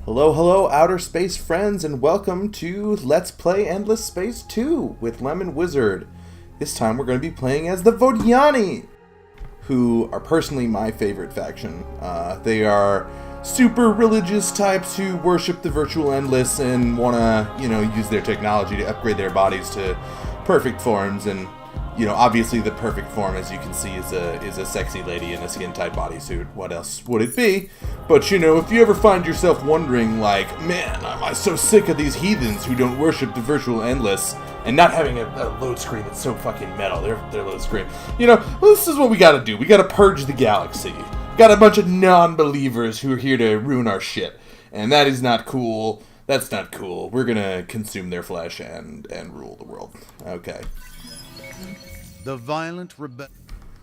Hello, hello, outer space friends, and welcome to Let's Play Endless Space 2 with Lemon Wizard. This time we're going to be playing as the Vodyani, who are personally my favorite faction. They are super religious types who worship the virtual endless and want to, use their technology to upgrade their bodies to perfect forms. And, obviously the perfect form, as you can see, is a sexy lady in a skin-tight bodysuit. What else would it be? But, if you ever find yourself wondering, like, man, am I so sick of these heathens who don't worship the virtual endless and not having a load screen that's so fucking metal, their load screen. This is what we gotta do. We gotta purge the galaxy. Got a bunch of non-believers who are here to ruin our shit. And that is not cool. That's not cool. We're gonna consume their flesh and rule the world. Okay. The violent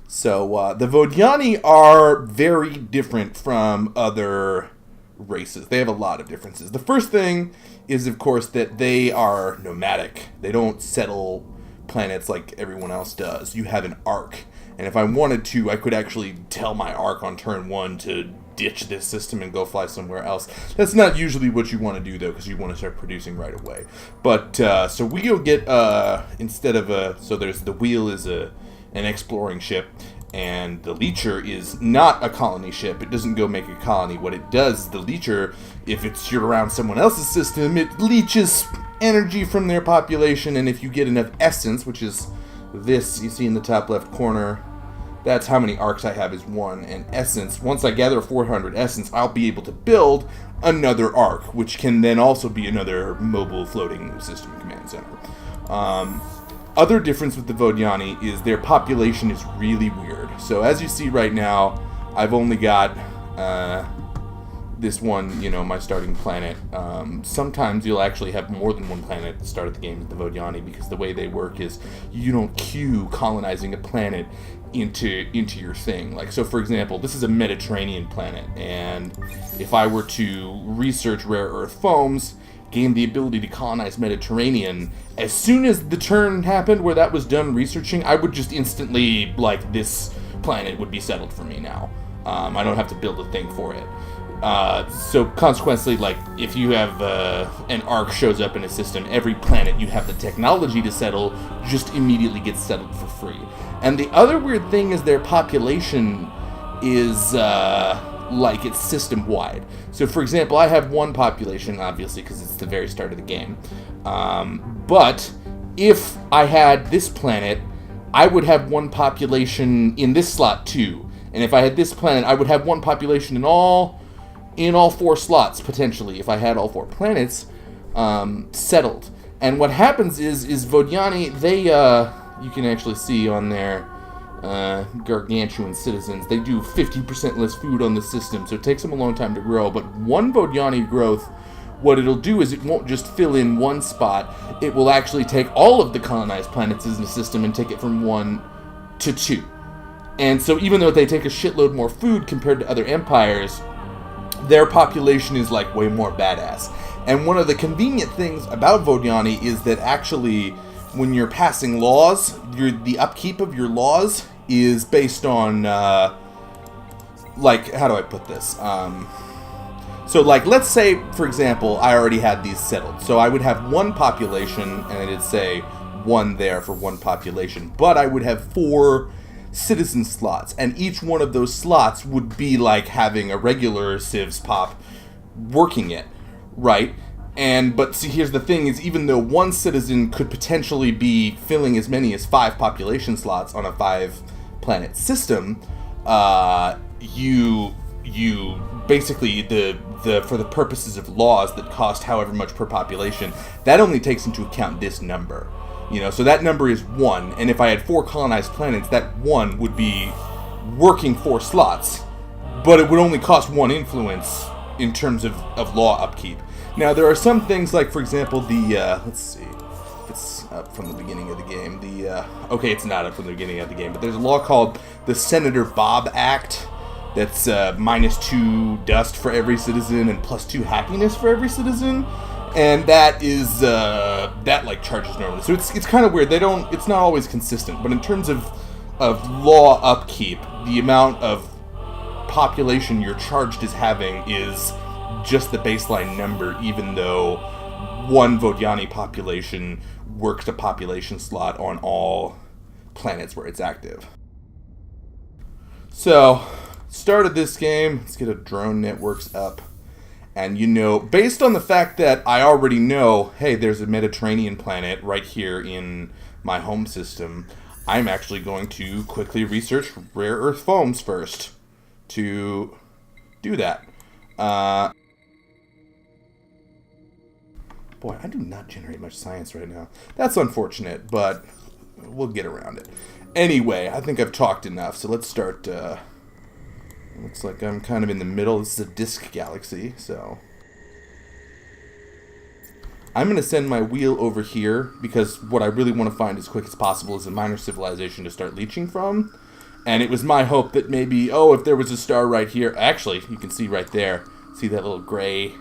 So, the Vodyani are very different from other races. They have a lot of differences. The first thing is, of course, that they are nomadic. They don't settle planets like everyone else does. You have an arc. And if I wanted to, I could actually tell my arc on turn 1 to ditch this system and go fly somewhere else. That's not usually what you want to do, though, because you want to start producing right away. But, so we'll get, instead of so there's the wheel is an exploring ship, and the Leecher is not a colony ship. It doesn't go make a colony. What it does, the Leecher, if you're around someone else's system, it leeches energy from their population, and if you get enough essence, which is this, you see in the top left corner, that's how many arcs I have is 1, and essence, once I gather 400 essence, I'll be able to build another arc, which can then also be another mobile floating system command center. Other difference with the Vodyani is their population is really weird. So as you see right now, I've only got this one, my starting planet. Sometimes you'll actually have more than one planet at the start of the game with the Vodyani, because the way they work is you don't queue colonizing a planet into your thing. Like, so for example, this is a Mediterranean planet, and if I were to research rare earth foams, gain the ability to colonize Mediterranean, as soon as the turn happened where that was done researching, I would just instantly, like, this planet would be settled for me now. I don't have to build a thing for it. So consequently, like, if you have an arc shows up in a system, every planet you have the technology to settle just immediately gets settled for free. And the other weird thing is their population is like it's system wide. So for example, I have one population, obviously, because it's the very start of the game. But if I had this planet, I would have one population in this slot too. And if I had this planet, I would have one population in all 4 slots, potentially, if I had all 4 planets settled. And what happens is Vodyani, they, you can actually see on their gargantuan citizens, they do 50% less food on the system, so it takes them a long time to grow. But one Vodyani growth, what it'll do is it won't just fill in one spot, it will actually take all of the colonized planets in the system and take it from 1 to 2. And so even though they take a shitload more food compared to other empires, their population is like way more badass. And one of the convenient things about Vodyani is that actually when you're passing laws, the upkeep of your laws is based on, like, how do I put this? So, like, let's say, for example, I already had these settled. So I would have one population, and it'd say 1 there for one population. But I would have 4 citizen slots, and each one of those slots would be like having a regular civs pop working it, right? But see, here's the thing, is even though one citizen could potentially be filling as many as 5 population slots on a 5-planet system, you basically, for the purposes of laws that cost however much per population, that only takes into account this number. So that number is 1, and if I had 4 colonized planets, that 1 would be working 4 slots, but it would only cost 1 influence in terms of law upkeep. Now, there are some things like, for example, let's see, if it's up from the beginning of the game, okay, it's not up from the beginning of the game, but there's a law called the Senator Bob Act that's -2 dust for every citizen and +2 happiness for every citizen. And that is, that, like, charges normally. So it's kind of weird. It's not always consistent. But in terms of law upkeep, the amount of population you're charged as having is just the baseline number, even though one Vodyani population works a population slot on all planets where it's active. So, started this game. Let's get a drone networks up. And based on the fact that I already know, hey, there's a Mediterranean planet right here in my home system, I'm actually going to quickly research rare earth foams first to do that. Boy, I do not generate much science right now. That's unfortunate, but we'll get around it. Anyway, I think I've talked enough, so let's start. Looks like I'm kind of in the middle. This is a disk galaxy, so I'm going to send my wheel over here, because what I really want to find as quick as possible is a minor civilization to start leeching from. And it was my hope that maybe, if there was a star right here. Actually, you can see right there. See that little gray?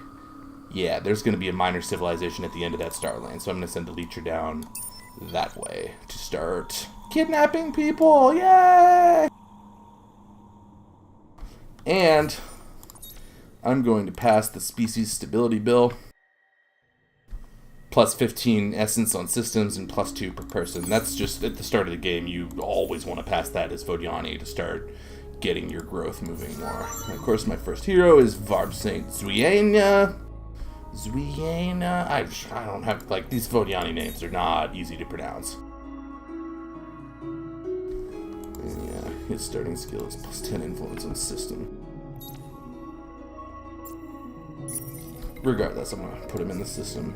Yeah, there's going to be a minor civilization at the end of that star lane. So I'm going to send the leecher down that way to start kidnapping people. Yay! And I'm going to pass the species stability bill. Plus 15 essence on systems and plus 2 per person. That's just at the start of the game. You always want to pass that as Vodyani to start getting your growth moving more. And of course, my first hero is Varb St. Zuiena. I don't have, these Vodyani names are not easy to pronounce. And yeah, his starting skill is plus 10 influence on system. Regardless, I'm going to put him in the system.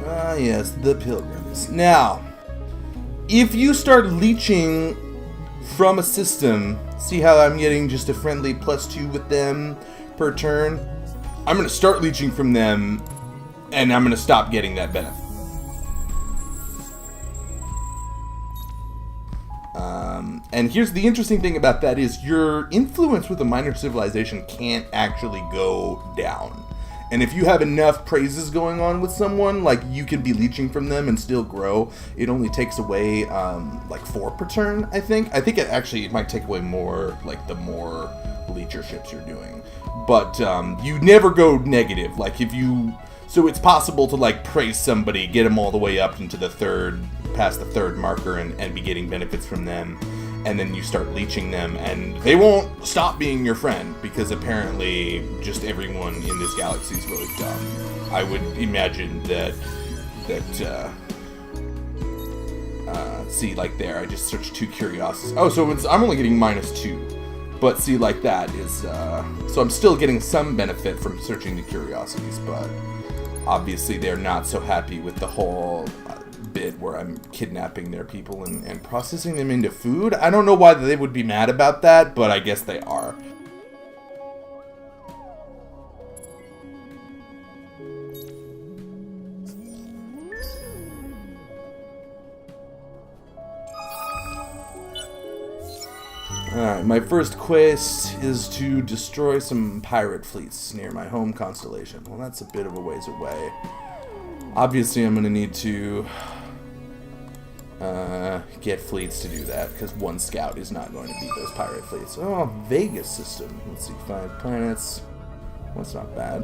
Ah, yes, the pilgrims. Now, if you start leeching from a system, see how I'm getting just a friendly plus 2 with them per turn? I'm going to start leeching from them, and I'm going to stop getting that benefit. And here's the interesting thing about that is your influence with a minor civilization can't actually go down. And if you have enough praises going on with someone, you can be leeching from them and still grow. It only takes away 4 per turn, I think. I think it might take away more, the more leecherships you're doing. But you never go negative. So it's possible to praise somebody, get them all the way up into past the third marker and be getting benefits from them. And then you start leeching them, and they won't stop being your friend, because apparently just everyone in this galaxy is really dumb. I would imagine that see, there, I just searched 2 curiosities. Oh, so I'm only getting minus 2. But see, that is, so I'm still getting some benefit from searching the curiosities, but obviously they're not so happy with the whole bit where I'm kidnapping their people and processing them into food. I don't know why they would be mad about that, but I guess they are. Alright, my first quest is to destroy some pirate fleets near my home constellation. Well, that's a bit of a ways away. Obviously, I'm going to need to get fleets to do that, because one scout is not going to beat those pirate fleets. Oh, Vegas system. Let's see, 5 planets. Well, that's not bad.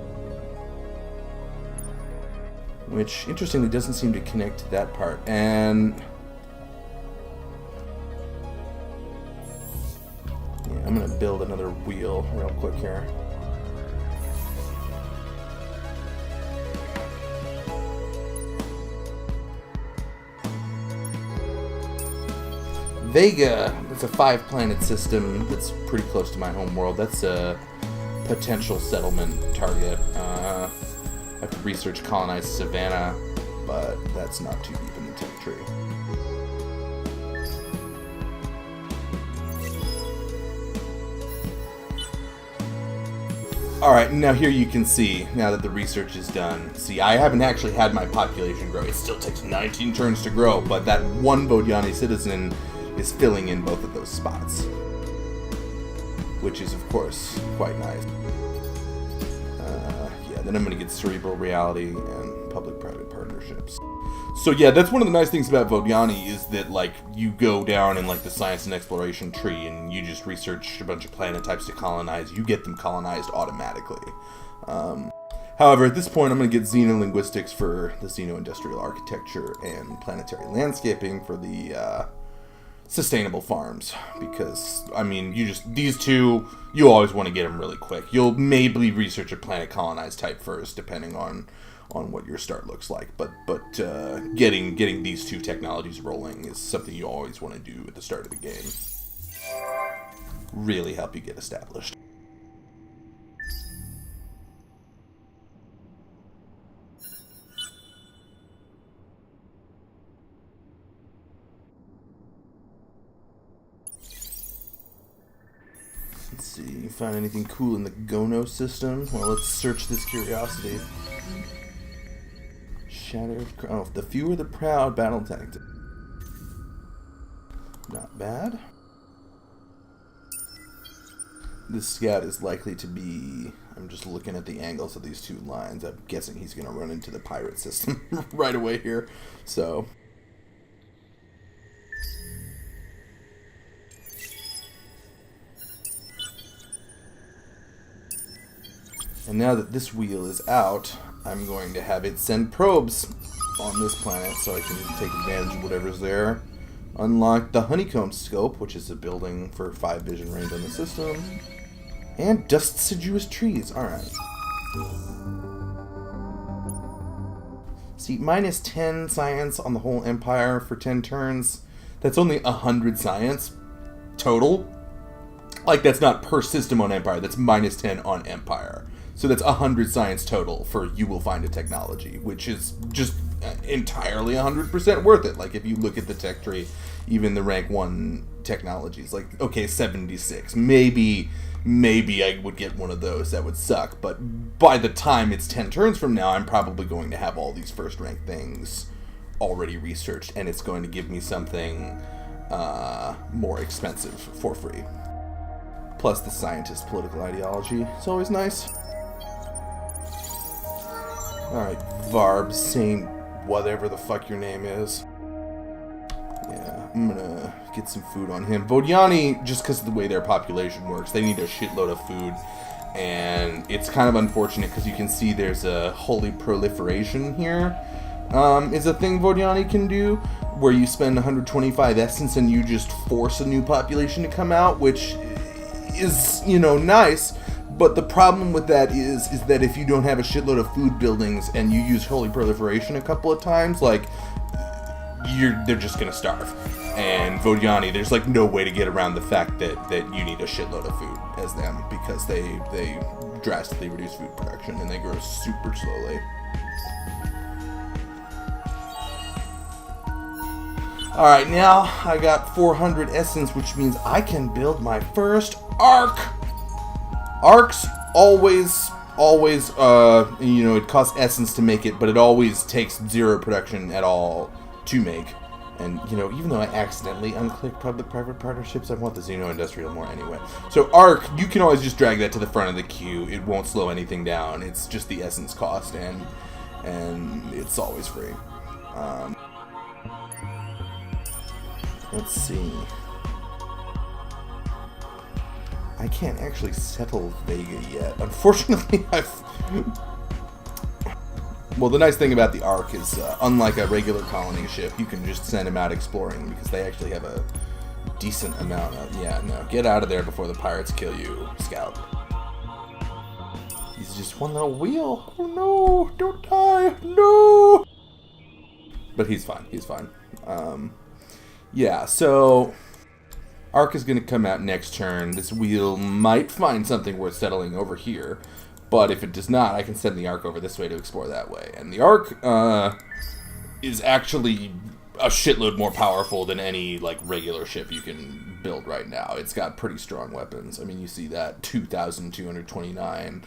Which, interestingly, doesn't seem to connect to that part. And yeah, I'm going to build another wheel real quick here. Vega, that's a 5-planet system that's pretty close to my home world. That's a potential settlement target. I have to research colonized Savannah, but that's not too deep in the tech tree. Alright, now here you can see, now that the research is done, see, I haven't actually had my population grow. It still takes 19 turns to grow, but that one Vodyani citizen is filling in both of those spots, which is, of course, quite nice. Yeah, then I'm going to get cerebral reality and public-private partnerships. So yeah, that's one of the nice things about Vodyani is that, like, you go down in, like, the science and exploration tree and you just research a bunch of planet types to colonize. You get them colonized automatically. However, at this point, I'm going to get xenolinguistics for the xeno-industrial architecture and planetary landscaping for the sustainable farms. Because, I mean, these two, you always want to get them really quick. You'll maybe research a planet colonized type first, depending on what your start looks like. But getting these two technologies rolling is something you always want to do at the start of the game. Really help you get established. Let's see, find anything cool in the Gono system? Well, let's search this curiosity. Shattered... Oh, the few or the proud battle tactic. Not bad. This scout is likely to be... I'm just looking at the angles of these two lines. I'm guessing he's going to run into the pirate system right away here. So... And now that this wheel is out, I'm going to have it send probes on this planet so I can take advantage of whatever's there. Unlock the Honeycomb Scope, which is a building for 5 vision range on the system. And Dust Deciduous Trees. Alright. See, minus 10 science on the whole Empire for 10 turns. That's only 100 science total. Like, that's not per system on Empire. That's minus 10 on Empire. So that's 100 science total for you will find a technology, which is just entirely 100% worth it. Like, if you look at the tech tree, even the rank 1 technologies, like, okay, 76. Maybe I would get one of those. That would suck. But by the time it's 10 turns from now, I'm probably going to have all these first rank things already researched, and it's going to give me something more expensive for free. Plus the scientist political ideology. It's always nice. Alright, Varb, Saint, whatever the fuck your name is. Yeah, I'm gonna get some food on him. Vodyani, just because of the way their population works, they need a shitload of food. And it's kind of unfortunate because you can see there's a holy proliferation here. Is a thing Vodyani can do, where you spend 125 essence and you just force a new population to come out, which is, you know, nice. But the problem with that is that if you don't have a shitload of food buildings and you use holy proliferation a couple of times, like, they're just gonna starve. And Vodyani, there's like no way to get around the fact that you need a shitload of food as them, because they drastically reduce food production and they grow super slowly. Alright, now I got 400 essence, which means I can build my first arc. Arcs always, you know, it costs essence to make it, but it always takes 0 production at all to make. And, you know, even though I accidentally unclicked public-private partnerships, I want the Xeno-Industrial more anyway. So arc, you can always just drag that to the front of the queue. It won't slow anything down. It's just the essence cost, and it's always free. Let's see. I can't actually settle Vega yet. Unfortunately, Well, the nice thing about the Ark is, unlike a regular colony ship, you can just send them out exploring, because they actually have a decent amount of... Yeah, no. Get out of there before the pirates kill you, Scout. He's just one little wheel. Oh no! Don't die! No! But he's fine. He's fine. Yeah, so... Arc is going to come out next turn. This wheel might find something worth settling over here. But if it does not, I can send the Arc over this way to explore that way. And the Arc is actually a shitload more powerful than any like regular ship you can build right now. It's got pretty strong weapons. I mean, you see that 2,229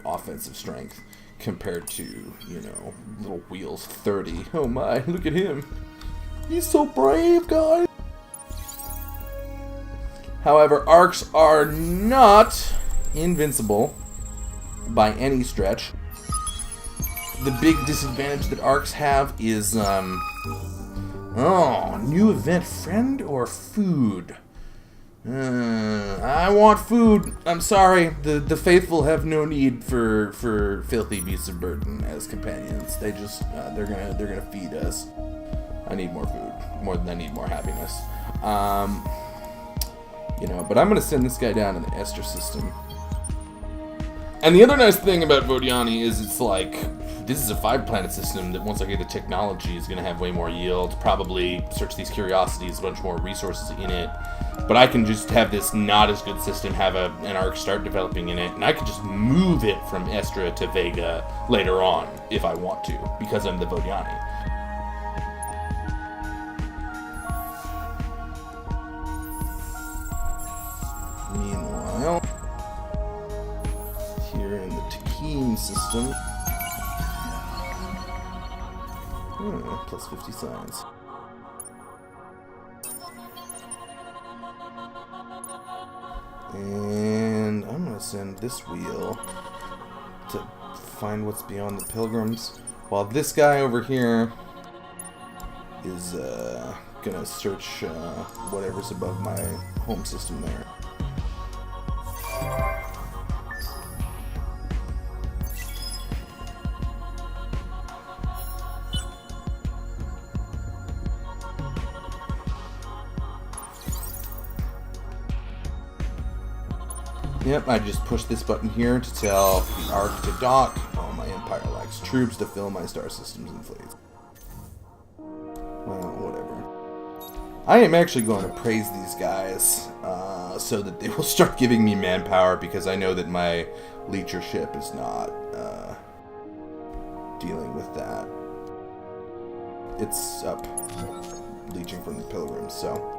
offensive strength compared to, you know, little wheels 30. Oh my, look at him. He's so brave, guys. However, arcs are not invincible. by any stretch. The big disadvantage that arcs have is, new event, friend or food? I want food. I'm sorry. The faithful have no need for filthy beasts of burden as companions. They just they're gonna feed us. I need more food, more than I need more happiness. But I'm gonna send this guy down in the Ester system. And the other nice thing about Vodyani is it's like, this is a 5-planet system that once I get the technology is going to have way more yield, probably search these curiosities, a bunch more resources in it. But I can just have this not as good system, have an arc start developing in it, and I can just move it from Estra to Vega later on if I want to, because I'm the Vodyani. Meanwhile, here in the Takim system, plus 50 science. And I'm going to send this wheel to find what's beyond the pilgrims, while this guy over here is going to search whatever's above my home system there. Yep, I just push this button here to tell the Ark to dock. Oh, my Empire lacks troops to fill my star systems and fleets. Well, whatever. I am actually going to praise these guys so that they will start giving me manpower, because I know that my leachership is not dealing with that. It's up leeching from the pilgrims, so...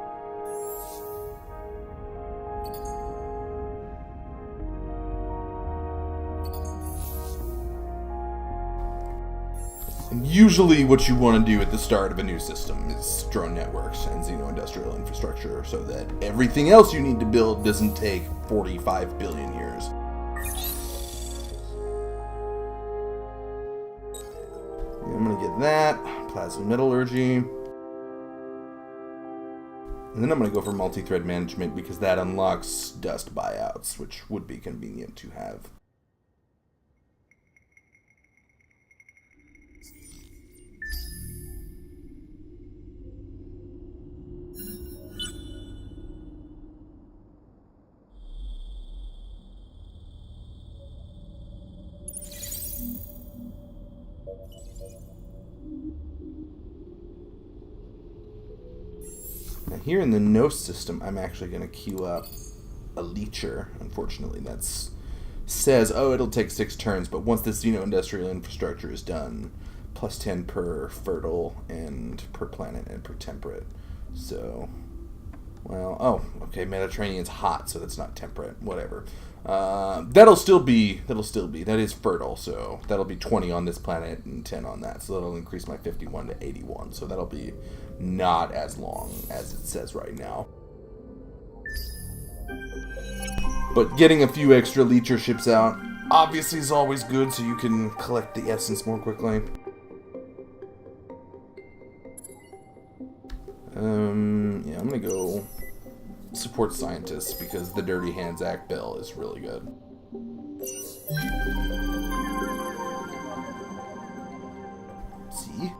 And usually what you want to do at the start of a new system is drone networks and xeno-industrial infrastructure so that everything else you need to build doesn't take 45 billion years. I'm going to get that, plasma metallurgy. And then I'm going to go for multi-thread management because that unlocks dust buyouts, which would be convenient to have. Now here in the Gnost system, I'm actually going to queue up a leecher. Unfortunately, that says, oh, it'll take 6 turns, but once this xeno-industrial infrastructure is done, plus 10 per fertile and per planet and per temperate. So, well, oh, okay, Mediterranean's hot, so that's not temperate, whatever. That'll still be, that is fertile, so that'll be 20 on this planet and 10 on that, so that'll increase my 51 to 81, so that'll be not as long as it says right now. But getting a few extra leecher ships out obviously is always good, so you can collect the essence more quickly. Yeah, I'm gonna go support scientists because the Dirty Hands Act bill is really good. See?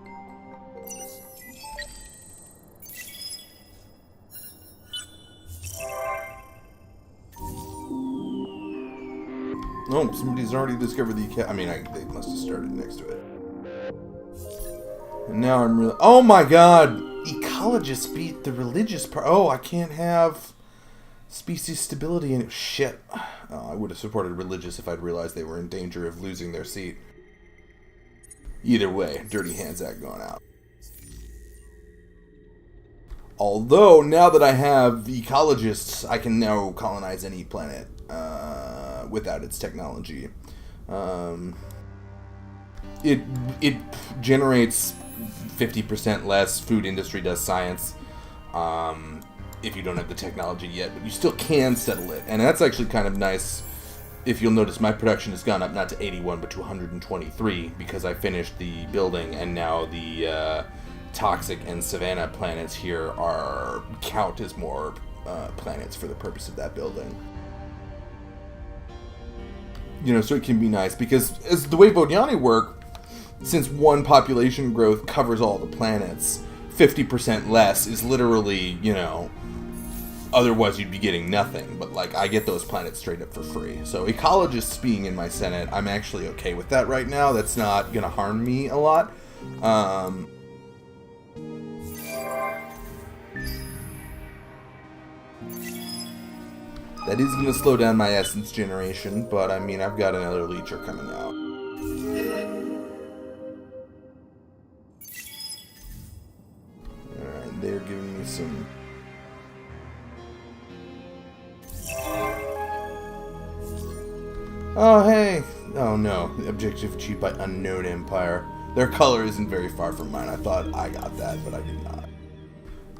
Oh, somebody's already discovered the they must have started next to it. And now I'm really... Oh my god! Ecologists beat the religious part. Oh, I can't have species stability in it. Shit. Oh, I would have supported religious if I'd realized they were in danger of losing their seat. Either way, Dirty Hands Act going out. Although, now that I have ecologists, I can now colonize any planet without its technology. It generates 50% less. Food industry does science if you don't have the technology yet, but you still can settle it, and that's actually kind of nice if you'll notice, my production has gone up not to 81 but to 123 because I finished the building, and now the toxic and savanna planets here count as more planets for the purpose of that building. You know, so it can be nice because as the way Vodyani work, since one population growth covers all the planets, 50% less is literally, you know, otherwise you'd be getting nothing. But, like, I get those planets straight up for free. So ecologists being in my Senate, I'm actually okay with that right now. That's not going to harm me a lot. That is going to slow down my essence generation, but I mean, I've got another leecher coming out. Alright, they're giving me some... Oh, hey! Oh no, the objective achieved by Unknown Empire. Their color isn't very far from mine. I thought I got that, but I did not.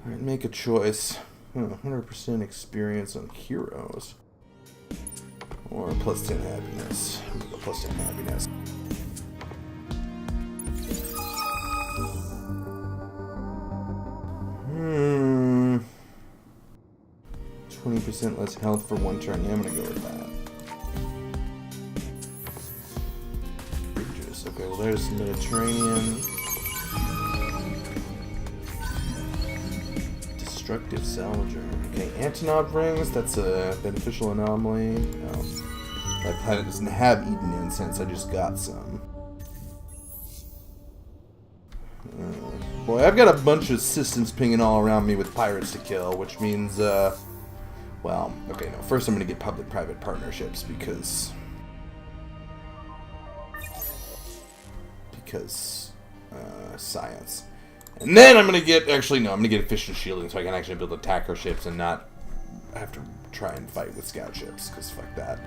Alright, make a choice. 100% experience on heroes. Or plus 10 happiness. I'm gonna go plus 10 happiness. Hmm. 20% less health for one turn. Yeah, I'm gonna go with that. Bridges. Okay, well there's Mediterranean. Destructive Salvager. Okay, Antonov rings. That's a beneficial anomaly. No. My planet doesn't have Eden incense. I just got some. Boy, I've got a bunch of systems pinging all around me with pirates to kill, which means, well, okay, no. First I'm going to get public-private partnerships because science. And then I'm going to get, actually, no, I'm going to get efficient shielding so I can actually build attacker ships and not have to try and fight with scout ships, because fuck that.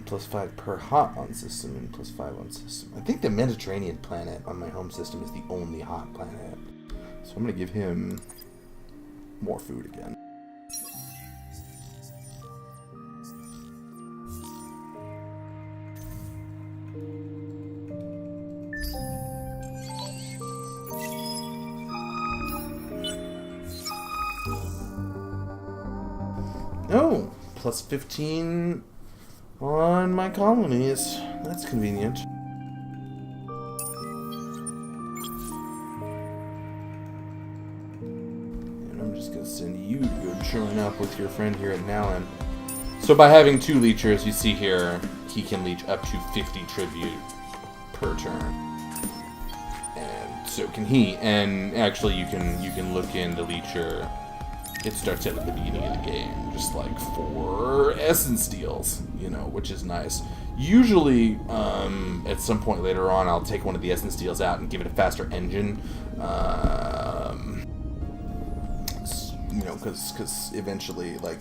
Plus 5 per hot on system and plus 5 on system. I think the Mediterranean planet on my home system is the only hot planet. So I'm going to give him more food again. Oh, plus 15 on my colonies. That's convenient. And I'm just going to send you to go chilling up with your friend here at Nalin. So by having 2 leechers, you see here, he can leech up to 50 tribute per turn. And so can he. And actually you can look in the leecher. It starts out at the beginning of the game, just like 4 essence deals, you know, which is nice. Usually, at some point later on, I'll take one of the essence deals out and give it a faster engine, you know, because eventually, like,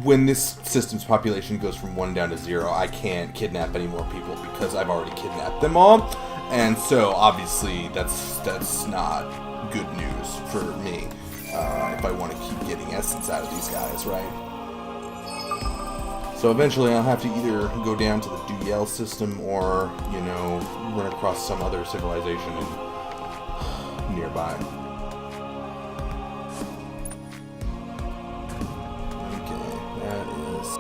when this system's population goes from 1 down to 0, I can't kidnap any more people because I've already kidnapped them all, and so obviously that's not good news for me. If I want to keep getting essence out of these guys, right? So eventually I'll have to either go down to the Duyel system or, you know, run across some other civilization nearby. Okay, that is...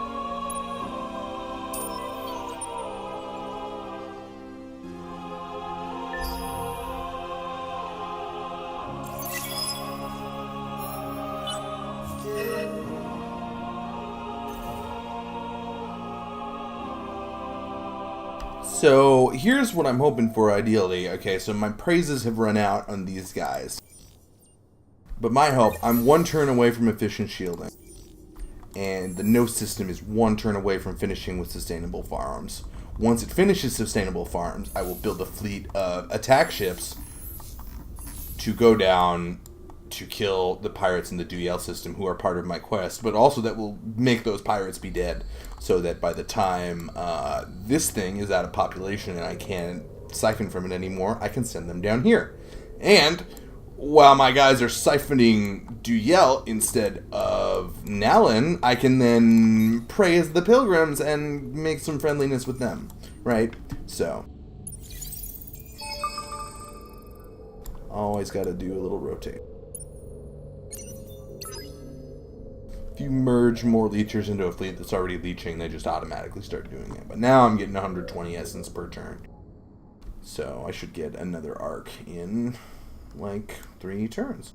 So here's what I'm hoping for ideally. Okay, so my praises have run out on these guys. But my hope, I'm 1 turn away from efficient shielding. and the no system is 1 turn away from finishing with sustainable farms. Once it finishes sustainable farms, I will build a fleet of attack ships to go down to kill the pirates in the Duyel system who are part of my quest, but also that will make those pirates be dead, so that by the time this thing is out of population and I can't siphon from it anymore, I can send them down here. And while my guys are siphoning Duyel instead of Nalin, I can then praise the pilgrims and make some friendliness with them, right? So, always got to do a little rotate. If you merge more leechers into a fleet that's already leeching, they just automatically start doing it. But now I'm getting 120 essence per turn. So I should get another arc in like 3 turns.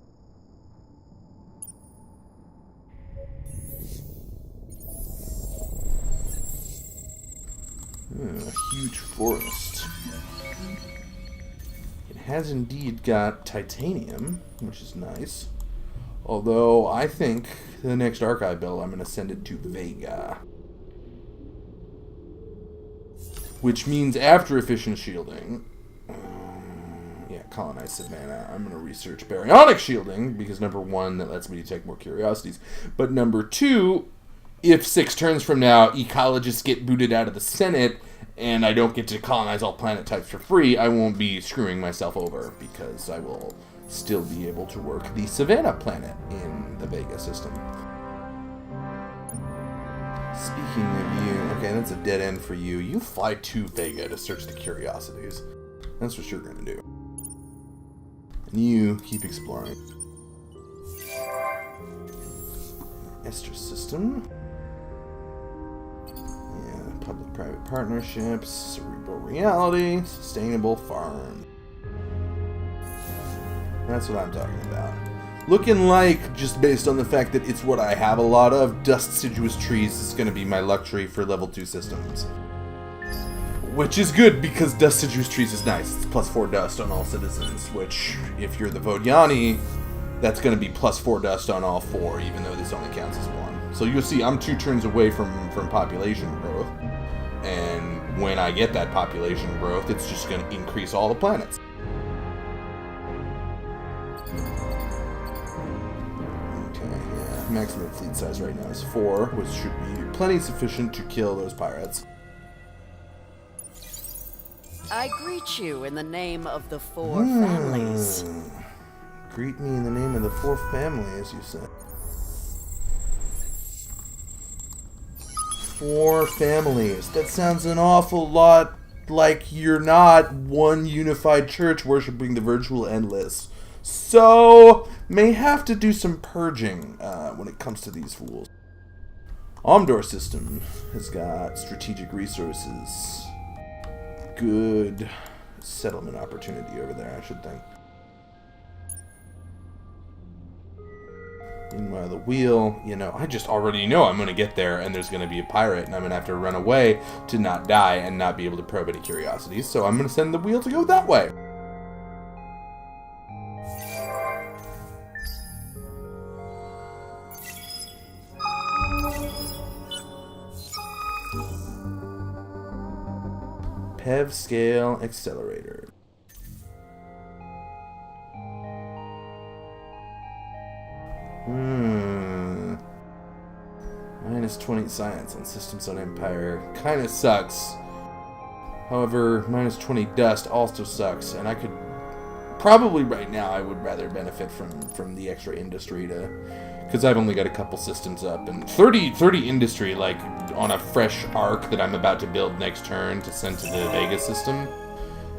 A huge forest. It has indeed got titanium, which is nice. Although I think the next arc I build, I'm going to send it to Vega. Which means after efficient shielding, colonize Savannah, I'm going to research baryonic shielding, because number 1, that lets me detect more curiosities. But number 2, if 6 turns from now ecologists get booted out of the Senate and I don't get to colonize all planet types for free, I won't be screwing myself over, because I will still be able to work the Savannah planet in the Vega system. Speaking of you, okay, that's a dead end for you. You fly to Vega to search the curiosities. That's what you're going to do. And you keep exploring. Esther system. Yeah, public-private partnerships, cerebral reality, sustainable farm. That's what I'm talking about. Looking like, just based on the fact that it's what I have a lot of, dust deciduous trees is going to be my luxury for level 2 systems. Which is good, because dust deciduous trees is nice. It's plus 4 dust on all citizens, which, if you're the Vodyani, that's going to be plus 4 dust on all 4, even though this only counts as 1. So you'll see I'm 2 turns away from population growth. And when I get that population growth, it's just going to increase all the planets. Maximum fleet size right now is 4, which should be plenty sufficient to kill those pirates. I greet you in the name of the 4 families. Greet me in the name of the 4 families, you said. 4 families. That sounds an awful lot like you're not one unified church worshipping the virtual endless. So, may have to do some purging when it comes to these fools. Omdor system has got strategic resources. Good settlement opportunity over there, I should think. Meanwhile, the wheel, I just already know I'm going to get there and there's going to be a pirate and I'm going to have to run away to not die and not be able to probe any curiosities. So I'm going to send the wheel to go that way. PEV scale accelerator. Minus 20 science on systems on Empire. Kinda sucks. However, minus 20 dust also sucks, and I could probably right now I would rather benefit from the extra industry because I've only got a couple systems up, and 30 industry like on a fresh arc that I'm about to build next turn to send to the Vega system.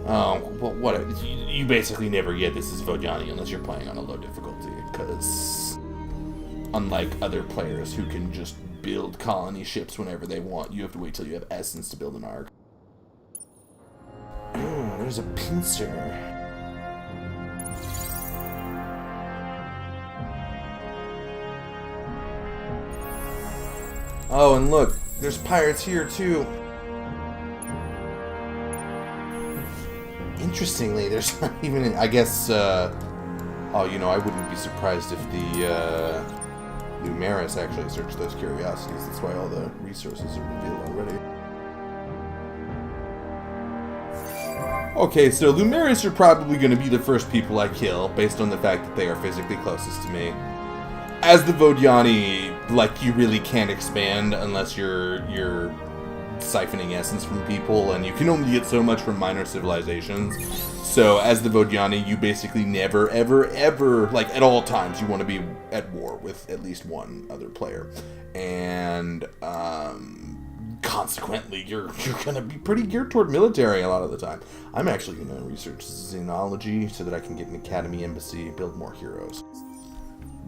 Well, what you basically never get this as Vodyani unless you're playing on a low difficulty, because unlike other players who can just build colony ships whenever they want, you have to wait till you have essence to build an arc. Oh, there's a pincer. Oh, and look, there's pirates here too. Interestingly, there's not even, I guess, I wouldn't be surprised if the Lumeris actually searched those curiosities. That's why all the resources are revealed already. Okay, so Lumeris are probably going to be the first people I kill, based on the fact that they are physically closest to me. As the Vodyani, like, you really can't expand unless you're siphoning essence from people, and you can only get so much from minor civilizations. So, as the Vodyani, you basically never, ever, ever, like, at all times, you want to be at war with at least one other player. And, consequently, you're going to be pretty geared toward military a lot of the time. I'm actually going to research xenology so that I can get an academy embassy, build more heroes.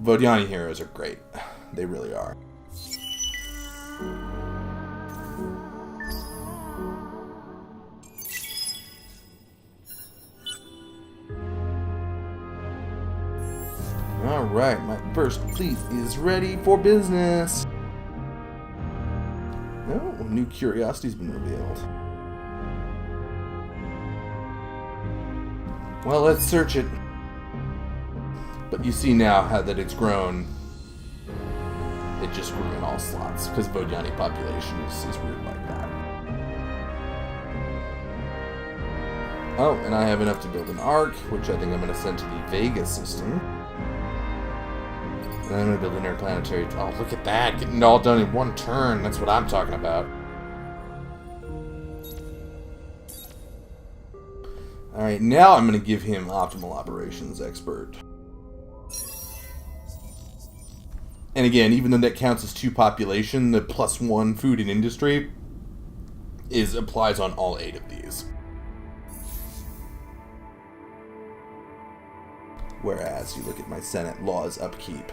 Vodyani heroes are great. They really are. Alright, my first fleet is ready for business. Oh, new curiosity's been revealed. Well, let's search it. But you see now how that it's grown. It just grew in all slots, because Vodyani population is weird like that. Oh, and I have enough to build an arc, which I think I'm going to send to the Vega system. And I'm going to build an interplanetary... Oh, look at that! Getting it all done in one turn. That's what I'm talking about. Alright, now I'm going to give him Optimal Operations Expert. And again, even though that counts as 2 population, the +1 food and industry applies on all 8 of these. Whereas, you look at my Senate Laws Upkeep.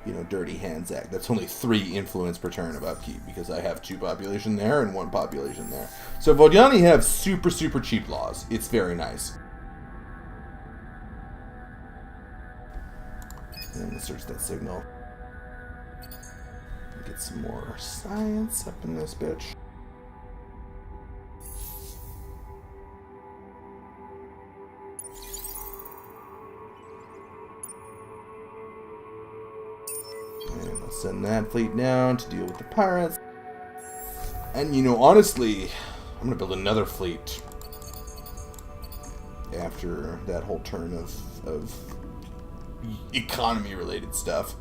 You know, Dirty Hands Act. That's only 3 influence per turn of upkeep, because I have 2 population there and 1 population there. So Vodyani have super, super cheap laws. It's very nice. And let's search that signal. Get some more science up in this bitch. And I'll send that fleet down to deal with the pirates. And, you know, honestly, I'm going to build another fleet after that whole turn of economy-related stuff.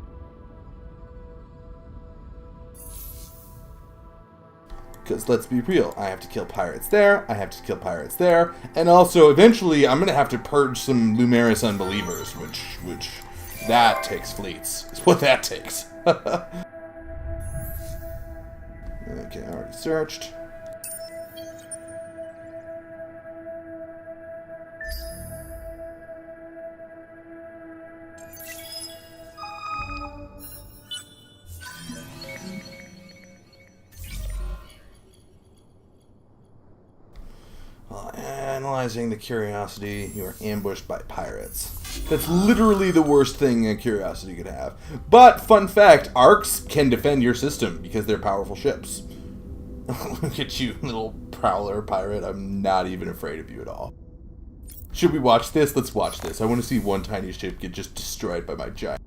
Because let's be real, I have to kill pirates there, I have to kill pirates there, and also eventually I'm going to have to purge some Lumeris unbelievers, which that takes fleets. It's what that takes. Okay, I already searched. While analyzing the curiosity, you are ambushed by pirates. That's literally the worst thing a curiosity could have. But, fun fact, arcs can defend your system because they're powerful ships. Look at you, little prowler pirate. I'm not even afraid of you at all. Should we watch this? Let's watch this. I want to see one tiny ship get just destroyed by my giant.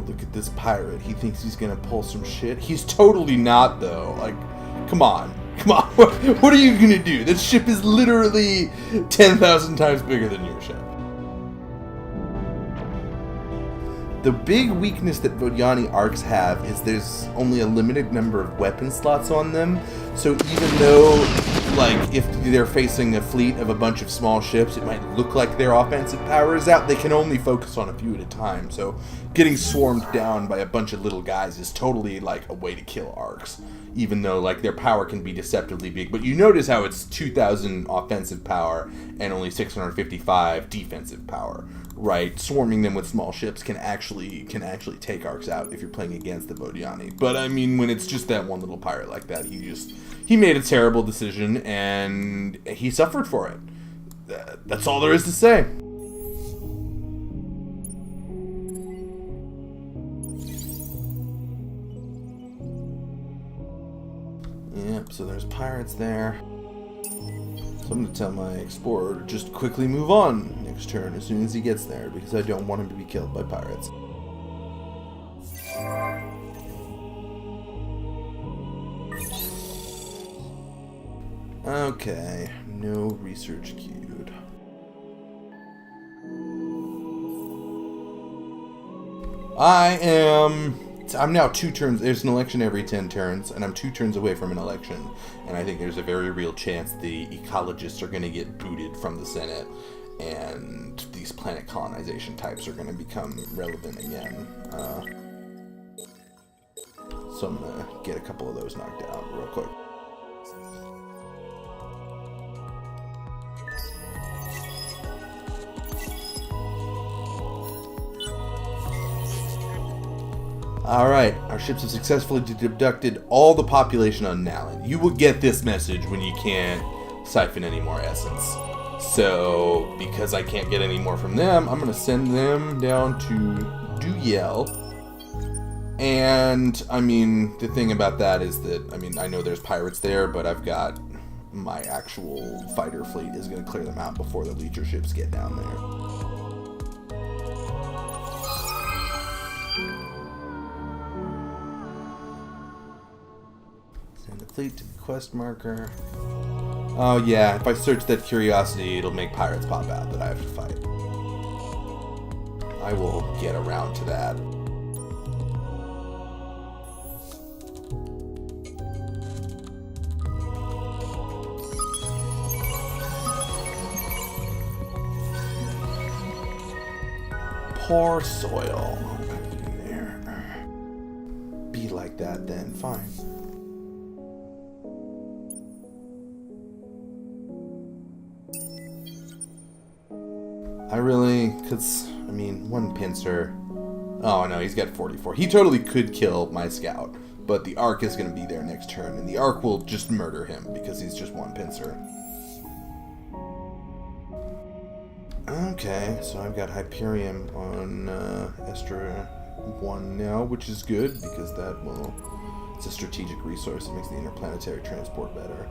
Look at this pirate. He thinks he's gonna pull some shit. He's totally not, though. Like, come on. Come on. What are you gonna do? This ship is literally 10,000 times bigger than your ship. The big weakness that Vodyani arcs have is there's only a limited number of weapon slots on them. So even though, like, if they're facing a fleet of a bunch of small ships, it might look like their offensive power is out. They can only focus on a few at a time. So getting swarmed down by a bunch of little guys is totally, like, a way to kill arcs. Even though, like, their power can be deceptively big. But you notice how it's 2,000 offensive power and only 655 defensive power. Right, swarming them with small ships can actually take arcs out if you're playing against the Vodyani. But I mean, when it's just that one little pirate like that, he made a terrible decision and he suffered for it. That's all there is to say. so there's pirates there. So I'm going to tell my explorer to just quickly move on next turn as soon as he gets there, because I don't want him to be killed by pirates. Okay, no research queued. I'm now 2 turns. There's an election every 10 turns, and I'm 2 turns away from an election. And I think there's a very real chance the ecologists are going to get booted from the Senate, and these planet colonization types are going to become relevant again. So I'm going to get a couple of those knocked out real quick. Alright, our ships have successfully abducted all the population on Nalin. You will get this message when you can't siphon any more essence. So, because I can't get any more from them, I'm going to send them down to Duyel. And, I mean, the thing about that is that, I mean, I know there's pirates there, but I've got my actual fighter fleet is going to clear them out before the leecher ships get down there. Fleet to quest marker. Oh yeah, if I search that curiosity, it'll make pirates pop out that I have to fight. I will get around to that. Poor soil. There. Be like that then, fine. Because, I mean, 1 pincer. Oh no, he's got 44. He totally could kill my scout, but the Ark is going to be there next turn, and the Ark will just murder him because he's just 1 pincer. Okay, so I've got Hyperion on Estra 1 now, which is good because that will... It's a strategic resource. It makes the interplanetary transport better.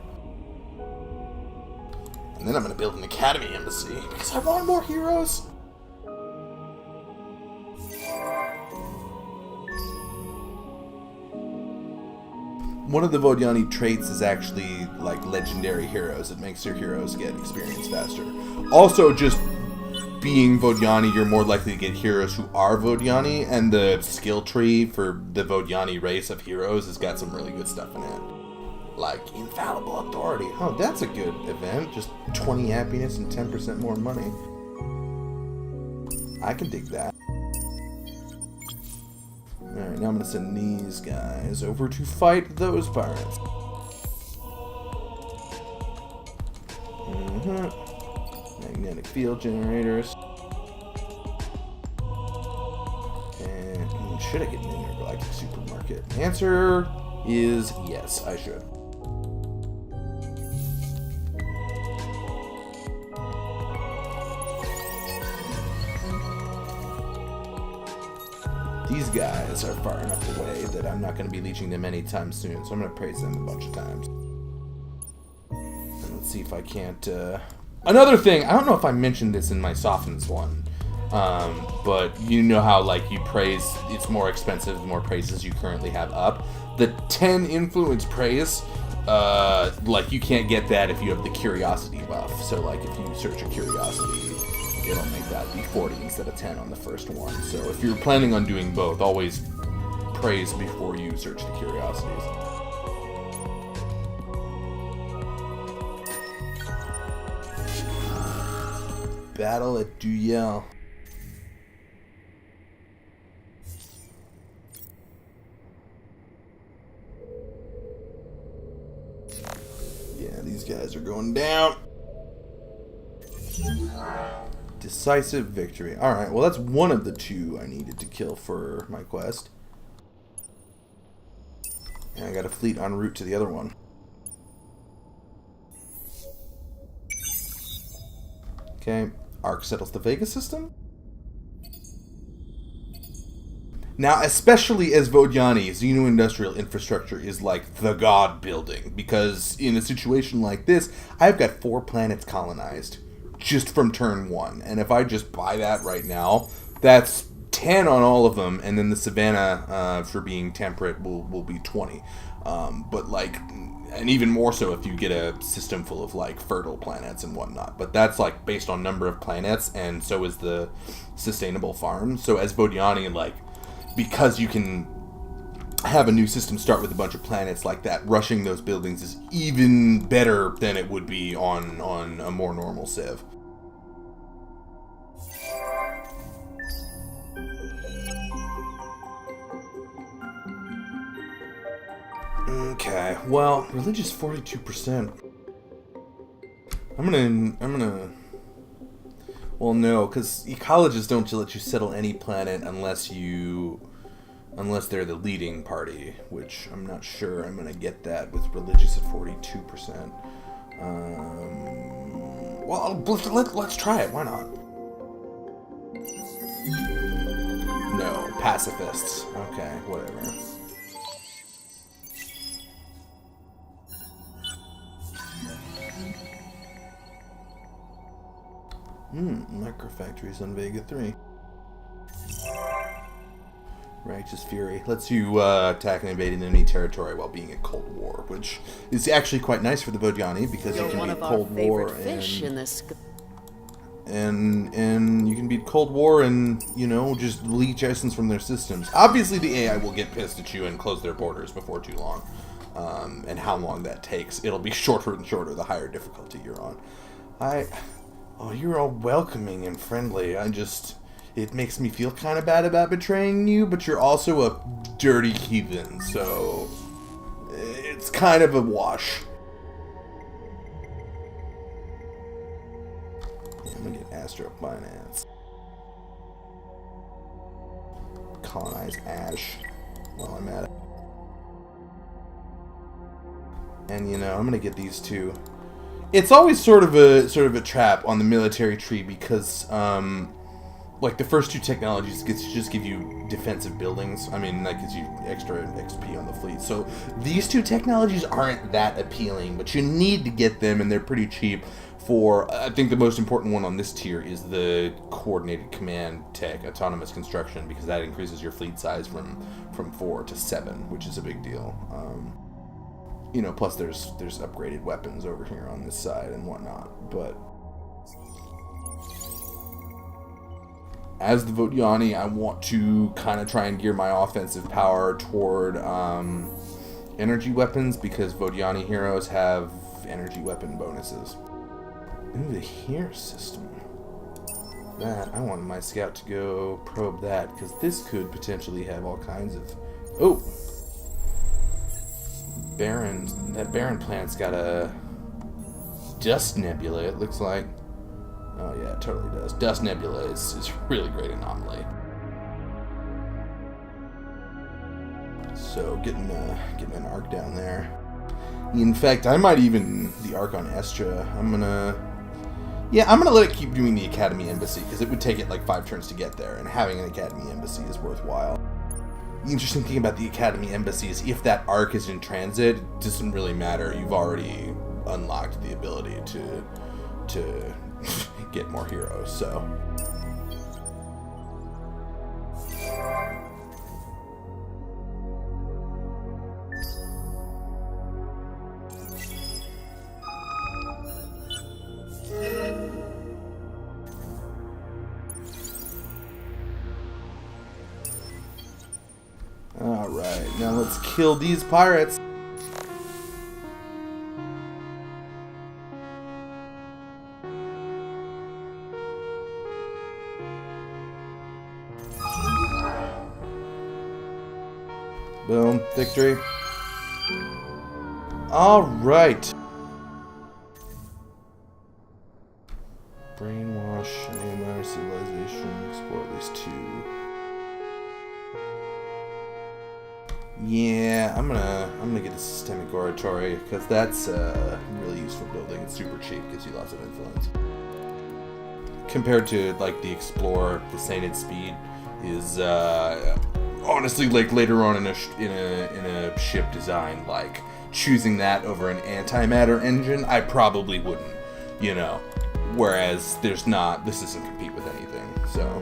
And then I'm going to build an academy embassy because I want more heroes. One of the Vodyani traits is actually like legendary heroes. It makes your heroes get experience faster. Also, just being Vodyani, you're more likely to get heroes who are Vodyani, and the skill tree for the Vodyani race of heroes has got some really good stuff in it. Like infallible authority. Oh, that's a good event. Just 20 happiness and 10% more money. I can dig that. Alright, now I'm going to send these guys over to fight those pirates. Magnetic field generators. And should I get an intergalactic supermarket? The answer is yes, I should. These guys are far enough away that I'm not going to be leeching them anytime soon, so I'm going to praise them a bunch of times. And let's see if I can't... Another thing, I don't know if I mentioned this in my Softens one, but you know how, like, you praise, it's more expensive the more praises you currently have up. The 10 influence praise, like, you can't get that if you have the curiosity buff. So, like, if you search a curiosity, it'll make that be 40 instead of 10 on the first one. So if you're planning on doing both, always praise before you search the curiosities. Battle at Duyel. Yeah, these guys are going down. Decisive victory. Alright, well that's one of the 2 I needed to kill for my quest. And I got a fleet en route to the other one. Okay, Ark settles the Vega system. Now, especially as Vodyani, Xeno-industrial infrastructure is like the god building, because in a situation like this, I've got 4 planets colonized just from turn 1, and if I just buy that right now, that's 10 on all of them, and then the Savannah, for being temperate, will be 20. But like, and even more so if you get a system full of like fertile planets and whatnot. But that's like based on number of planets, and so is the sustainable farm. So as Vodyani, like, because you can have a new system start with a bunch of planets like that, rushing those buildings is even better than it would be on a more normal civ. Okay, well, religious 42%. I'm gonna. Well, no, because ecologists don't let you settle any planet unless they're the leading party, which I'm not sure I'm gonna get that with religious at 42%. Well, let's try it. Why not? No, pacifists. Okay, whatever. Microfactories on Vega 3. Righteous Fury lets you attack and invade an enemy territory while being at Cold War, which is actually quite nice for the Vodyani, because you can beat Cold War and you can beat Cold War and, you know, just leech essence from their systems. Obviously the AI will get pissed at you and close their borders before too long. And how long that takes, it'll be shorter and shorter the higher difficulty you're on. Oh, you're all welcoming and friendly. It makes me feel kind of bad about betraying you, but you're also a dirty heathen, so it's kind of a wash. I'm gonna get Astro Finance. Colonize Ash while I'm at it. And, you know, I'm gonna get these two. It's always sort of a trap on the military tree, because like the first 2 technologies just give you defensive buildings. I mean, that gives you extra XP on the fleet. So these 2 technologies aren't that appealing, but you need to get them, and they're pretty cheap. For I think the most important one on this tier is the coordinated command tech, autonomous construction, because that increases your fleet size from 4 to 7, which is a big deal. You know, plus there's upgraded weapons over here on this side and whatnot. But as the Vodyani, I want to kind of try and gear my offensive power toward energy weapons, because Vodyani heroes have energy weapon bonuses. Ooh, the here system. That, I want my scout to go probe that, because this could potentially have all kinds of... Oh! That Baron planet's got a dust nebula, it looks like. Oh yeah, it totally does. Dust nebula is a really great anomaly. So getting an arc down there. In fact, I might even the arc on Estra. I'm gonna let it keep doing the Academy Embassy, because it would take it like 5 turns to get there, and having an Academy Embassy is worthwhile. The interesting thing about the Academy Embassy is if that arc is in transit, it doesn't really matter. You've already unlocked the ability to get more heroes, so... Alright, now let's kill these pirates. Boom, victory. Alright. Brainwash, Name Civilization, explore at least 2. Yeah, I'm gonna get a systemic oratory, because that's a really useful building. It's super cheap, gives you lots of influence. Compared to like the Explorer, the Sainted Speed is honestly, like later on in a ship design, like choosing that over an antimatter engine, I probably wouldn't, you know. Whereas this doesn't compete with anything. So,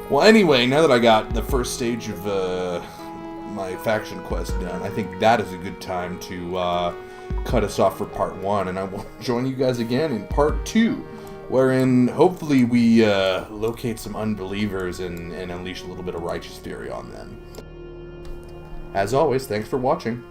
well, anyway, now that I got the first stage of my faction quest done, I think that is a good time to cut us off for part 1, and I will join you guys again in part 2, wherein hopefully we locate some unbelievers and unleash a little bit of righteous fury on them. As always, thanks for watching.